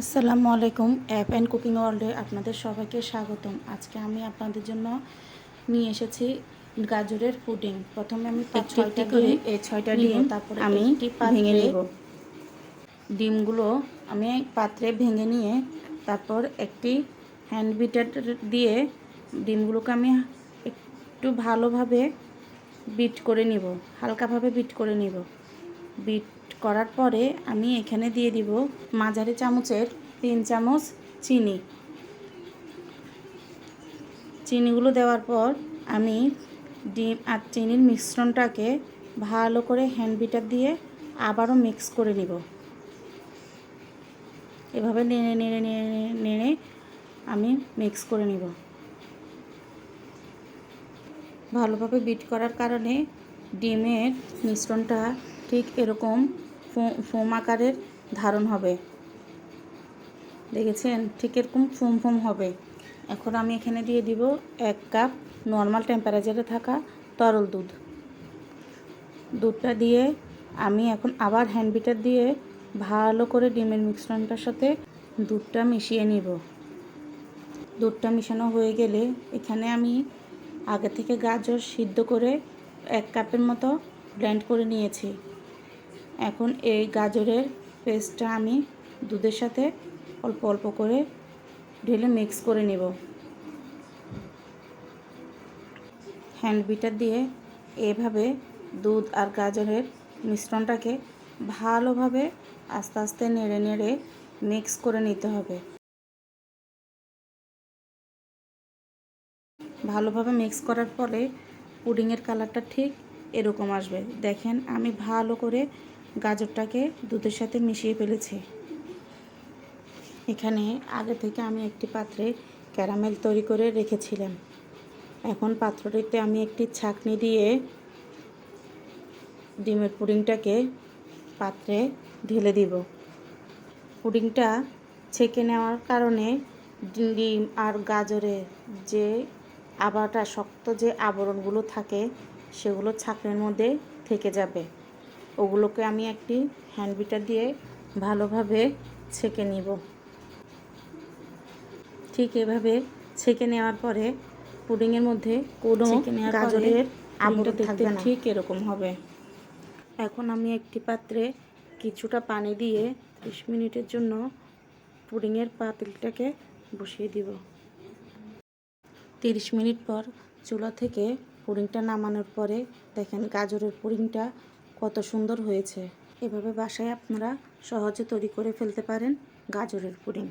আসসালামু আলাইকুম। App and cooking ওয়ার্ল্ডে আপনাদের সবাইকে স্বাগতম। আজকে আমি আপনাদের জন্য নিয়ে এসেছি গাজরের পুডিং। প্রথমে আমি ছয়টা ডিম এই ছয়টা ডিম তারপরে আমি একটি ভেঙে নিব। ডিমগুলো আমি পাত্রে ভেঙে নিয়ে তারপর একটি হ্যান্ড বিটার দিয়ে ডিমগুলোকে আমি একটু ভালোভাবে বিট করে নিব, হালকাভাবে বিট করে নিব। বিট করার পরে আমি এখানে দিয়ে দিব মাঝারি চামচের 3 চামচ চিনি। চিনিগুলো দেওয়ার পর আমি ডিম আর চিনির মিশ্রণটাকে ভালো করে হ্যান্ড বিটার দিয়ে আবারও মিক্স করে নিব। এভাবে নেড়ে নেড়ে নেড়ে নেড়ে আমি মিক্স করে নিব। ভালোভাবে বিট করার কারণে ডিমের মিশ্রণটা ঠিক এরকম ফোম আকারের ধারণ হবে। দেখেছেন, ঠিক এরকম ফোম ফোম হবে। এখন আমি এখানে দিয়ে দিব 1 কাপ নর্মাল টেম্পারেচারে থাকা তরল দুধ। দুধটা দিয়ে আমি এখন আবার হ্যান্ড বিটার দিয়ে ভালো করে ডিমের মিশ্রণটার সাথে দুধটা মিশিয়ে নিব। দুধটা মিশানো হয়ে গেলে এখানে আমি আগে থেকে গাজর সিদ্ধ করে 1 কাপের মতো ব্লেন্ড করে নিয়েছি। এখন এই গাজরের পেস্টটা আমি দুধের সাথে অল্প অল্প করে ঢেলে মিক্স করে নেব। হ্যান্ড বিটার দিয়ে এভাবে দুধ আর গাজরের মিশ্রণটাকে ভালোভাবে আস্তে আস্তে নেড়ে নেড়ে মিক্স করে নিতে হবে। ভালোভাবে মিক্স করার পরে পুডিংয়ের কালারটা ঠিক এরকম আসবে। দেখেন, আমি ভালো করে গাজরটাকে দুধের সাথে মিশিয়ে ফেলেছি। এখানে আগে থেকে আমি একটি পাত্রে ক্যারামেল তৈরি করে রেখেছিলাম। এখন পাত্রটিতে আমি একটি ছাঁকনি দিয়ে ডিমের পুডিংটাকে পাত্রে ঢেলে দিব। পুডিংটা ছেঁকে নেওয়ার কারণে ডিম আর গাজরের যে শক্ত যে আবরণগুলো থাকে সেগুলো ছাঁকনির মধ্যে থেকে যাবে। ওগুলোকে আমি একটি হ্যান্ড বিটার দিয়ে ভালোভাবে ছেঁকে নিব। ঠিক এভাবে ছেঁকে নেওয়ার পরে পুডিংয়ের মধ্যে কোনো গাজরের আবরণ থাকবে না, ঠিক এরকম হবে। এখন আমি একটি পাত্রে কিছুটা পানি দিয়ে 30 মিনিটের জন্য পুডিংয়ের পাতিলটাকে বসিয়ে দিব। 30 মিনিট পর চুলা থেকে পুডিংটা নামানোর পরে দেখেন গাজরের পুডিংটা কত সুন্দর হয়েছে। এভাবে বাসায় আপনারা সহজে তৈরি করে ফেলতে পারেন গাজরের পুডিং।